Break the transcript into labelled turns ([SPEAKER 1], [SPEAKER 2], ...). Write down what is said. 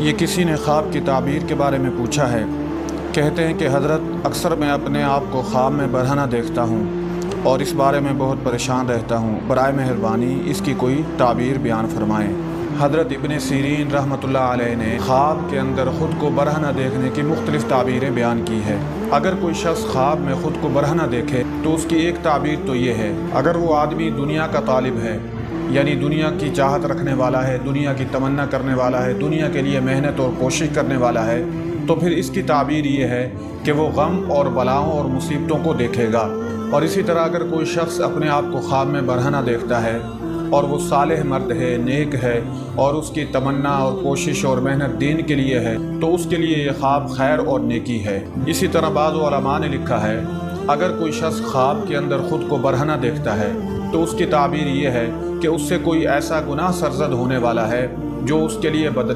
[SPEAKER 1] یہ کسی نے خواب کی تعبیر کے بارے میں پوچھا ہے۔ کہتے ہیں کہ حضرت اکثر میں اپنے آپ کو خواب میں برہنہ دیکھتا ہوں اور اس بارے میں بہت پریشان رہتا ہوں، برائے مہربانی اس کی کوئی تعبیر بیان فرمائیں۔ حضرت ابن سیرین رحمۃ اللہ علیہ نے خواب کے اندر خود کو برہنہ دیکھنے کی مختلف تعبیریں بیان کی ہے۔ اگر کوئی شخص خواب میں خود کو برہنہ دیکھے تو اس کی ایک تعبیر تو یہ ہے، اگر وہ آدمی دنیا کا طالب ہے، یعنی دنیا کی چاہت رکھنے والا ہے، دنیا کی تمنا کرنے والا ہے، دنیا کے لیے محنت اور کوشش کرنے والا ہے، تو پھر اس کی تعبیر یہ ہے کہ وہ غم اور بلاؤں اور مصیبتوں کو دیکھے گا۔ اور اسی طرح اگر کوئی شخص اپنے آپ کو خواب میں برہنہ دیکھتا ہے اور وہ صالح مرد ہے، نیک ہے، اور اس کی تمنا اور کوشش اور محنت دین کے لیے ہے، تو اس کے لیے یہ خواب خیر اور نیکی ہے۔ اسی طرح بعض علماء نے لکھا ہے، اگر کوئی شخص خواب کے اندر خود کو برہنہ دیکھتا ہے تو اس کی تعبیر یہ ہے کہ اس سے کوئی ایسا گناہ سرزد ہونے والا ہے جو اس کے لیے بدنام